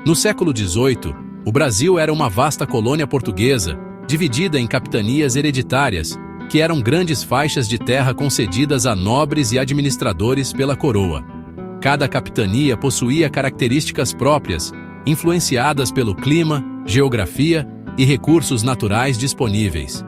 No século XVIII, o Brasil era uma vasta colônia portuguesa, dividida em capitanias hereditárias, que eram grandes faixas de terra concedidas a nobres e administradores pela coroa. Cada capitania possuía características próprias, influenciadas pelo clima, geografia e recursos naturais disponíveis.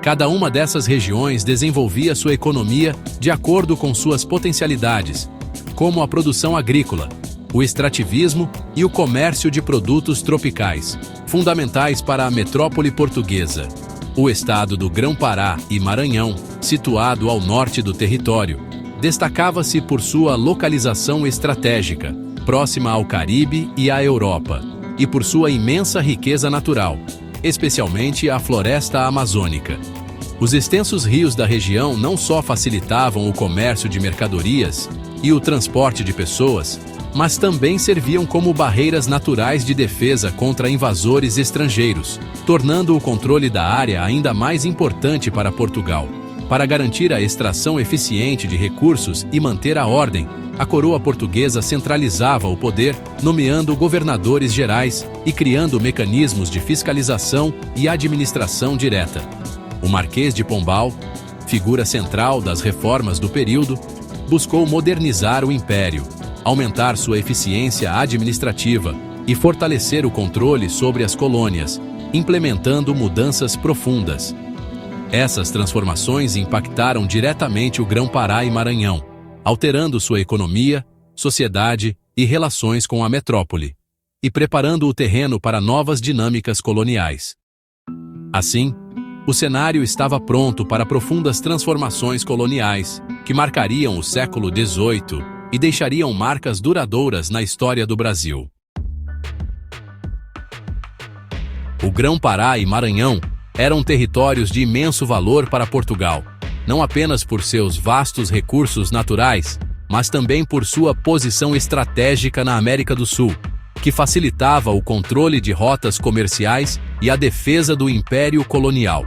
Cada uma dessas regiões desenvolvia sua economia de acordo com suas potencialidades, como a produção agrícola, o extrativismo e o comércio de produtos tropicais, fundamentais para a metrópole portuguesa. O estado do Grão-Pará e Maranhão, situado ao norte do território, destacava-se por sua localização estratégica, próxima ao Caribe e à Europa, e por sua imensa riqueza natural, especialmente a floresta amazônica. Os extensos rios da região não só facilitavam o comércio de mercadorias e o transporte de pessoas, mas também serviam como barreiras naturais de defesa contra invasores estrangeiros, tornando o controle da área ainda mais importante para Portugal. Para garantir a extração eficiente de recursos e manter a ordem, a coroa portuguesa centralizava o poder, nomeando governadores gerais e criando mecanismos de fiscalização e administração direta. O Marquês de Pombal, figura central das reformas do período, buscou modernizar o império, aumentar sua eficiência administrativa e fortalecer o controle sobre as colônias, implementando mudanças profundas. Essas transformações impactaram diretamente o Grão-Pará e Maranhão, alterando sua economia, sociedade e relações com a metrópole, e preparando o terreno para novas dinâmicas coloniais. Assim, o cenário estava pronto para profundas transformações coloniais, que marcariam o século XVIII e deixariam marcas duradouras na história do Brasil. O Grão-Pará e Maranhão eram territórios de imenso valor para Portugal, não apenas por seus vastos recursos naturais, mas também por sua posição estratégica na América do Sul, que facilitava o controle de rotas comerciais e a defesa do império colonial.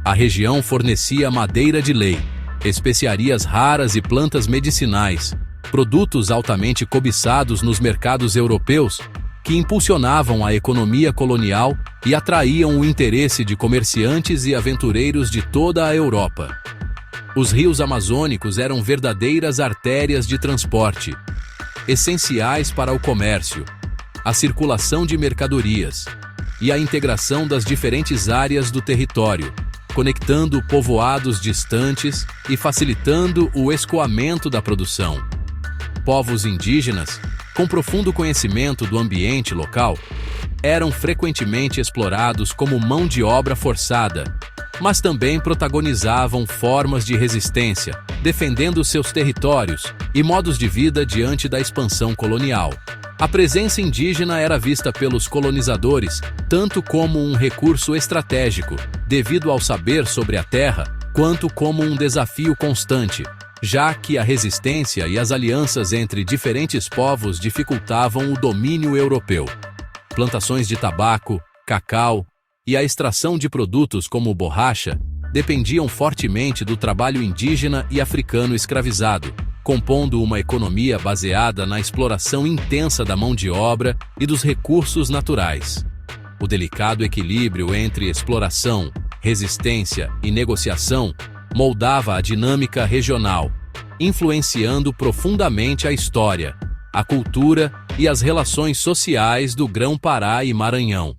A região fornecia madeira de lei, especiarias raras e plantas medicinais, produtos altamente cobiçados nos mercados europeus, que impulsionavam a economia colonial e atraíam o interesse de comerciantes e aventureiros de toda a Europa. Os rios amazônicos eram verdadeiras artérias de transporte, essenciais para o comércio, a circulação de mercadorias e a integração das diferentes áreas do território, conectando povoados distantes e facilitando o escoamento da produção. Povos indígenas, com profundo conhecimento do ambiente local, eram frequentemente explorados como mão de obra forçada, mas também protagonizavam formas de resistência, defendendo seus territórios e modos de vida diante da expansão colonial. A presença indígena era vista pelos colonizadores tanto como um recurso estratégico, devido ao saber sobre a terra, quanto como um desafio constante, já que a resistência e as alianças entre diferentes povos dificultavam o domínio europeu. Plantações de tabaco, cacau e a extração de produtos como borracha dependiam fortemente do trabalho indígena e africano escravizado, compondo uma economia baseada na exploração intensa da mão de obra e dos recursos naturais. O delicado equilíbrio entre exploração, resistência e negociação moldava a dinâmica regional, influenciando profundamente a história, a cultura e as relações sociais do Grão-Pará e Maranhão.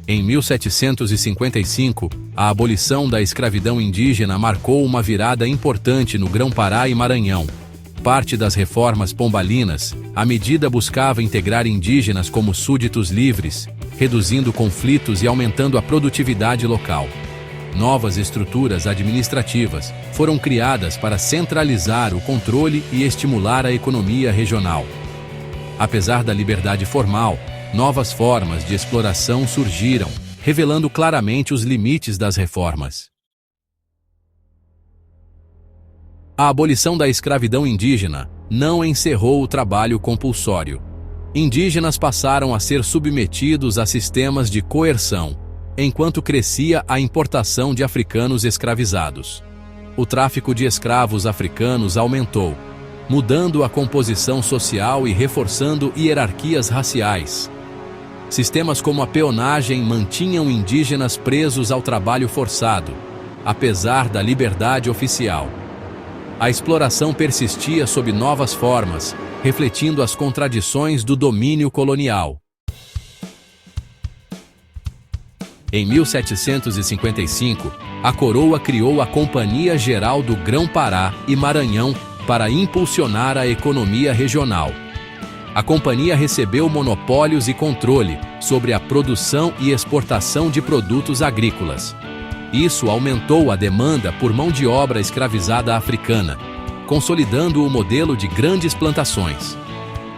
Em 1755, a abolição da escravidão indígena marcou uma virada importante no Grão-Pará e Maranhão. Parte das reformas pombalinas, a medida buscava integrar indígenas como súditos livres, reduzindo conflitos e aumentando a produtividade local. Novas estruturas administrativas foram criadas para centralizar o controle e estimular a economia regional. Apesar da liberdade formal, novas formas de exploração surgiram, revelando claramente os limites das reformas. A abolição da escravidão indígena não encerrou o trabalho compulsório. Indígenas passaram a ser submetidos a sistemas de coerção, enquanto crescia a importação de africanos escravizados. O tráfico de escravos africanos aumentou, mudando a composição social e reforçando hierarquias raciais. Sistemas como a peonagem mantinham indígenas presos ao trabalho forçado, apesar da liberdade oficial. A exploração persistia sob novas formas, refletindo as contradições do domínio colonial. Em 1755, a coroa criou a Companhia Geral do Grão-Pará e Maranhão para impulsionar a economia regional. A companhia recebeu monopólios e controle sobre a produção e exportação de produtos agrícolas. Isso aumentou a demanda por mão de obra escravizada africana, consolidando o modelo de grandes plantações.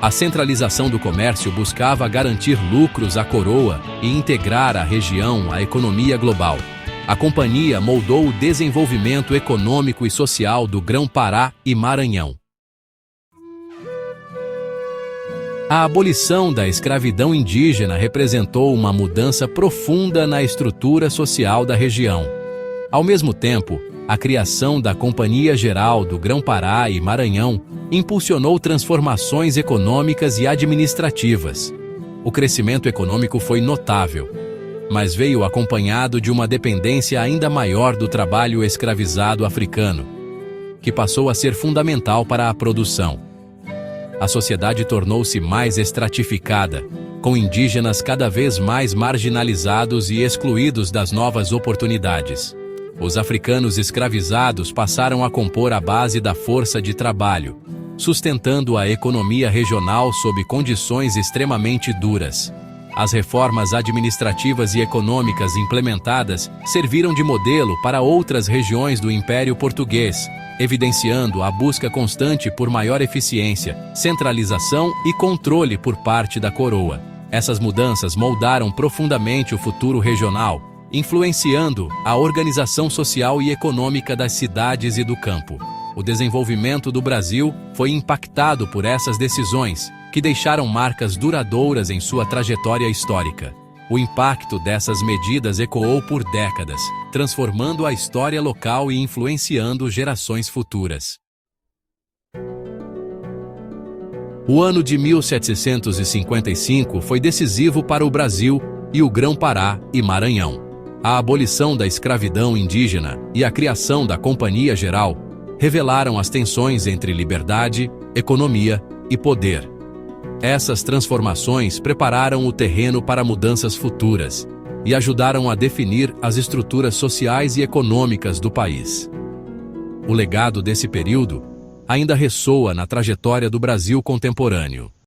A centralização do comércio buscava garantir lucros à coroa e integrar a região à economia global. A companhia moldou o desenvolvimento econômico e social do Grão-Pará e Maranhão. A abolição da escravidão indígena representou uma mudança profunda na estrutura social da região. Ao mesmo tempo, a criação da Companhia Geral do Grão-Pará e Maranhão impulsionou transformações econômicas e administrativas. O crescimento econômico foi notável, mas veio acompanhado de uma dependência ainda maior do trabalho escravizado africano, que passou a ser fundamental para a produção. A sociedade tornou-se mais estratificada, com indígenas cada vez mais marginalizados e excluídos das novas oportunidades. Os africanos escravizados passaram a compor a base da força de trabalho, sustentando a economia regional sob condições extremamente duras. As reformas administrativas e econômicas implementadas serviram de modelo para outras regiões do Império Português, evidenciando a busca constante por maior eficiência, centralização e controle por parte da coroa. Essas mudanças moldaram profundamente o futuro regional, influenciando a organização social e econômica das cidades e do campo. O desenvolvimento do Brasil foi impactado por essas decisões, que deixaram marcas duradouras em sua trajetória histórica. O impacto dessas medidas ecoou por décadas, transformando a história local e influenciando gerações futuras. O ano de 1755 foi decisivo para o Brasil e o Grão-Pará e Maranhão. A abolição da escravidão indígena e a criação da Companhia Geral revelaram as tensões entre liberdade, economia e poder. Essas transformações prepararam o terreno para mudanças futuras e ajudaram a definir as estruturas sociais e econômicas do país. O legado desse período ainda ressoa na trajetória do Brasil contemporâneo.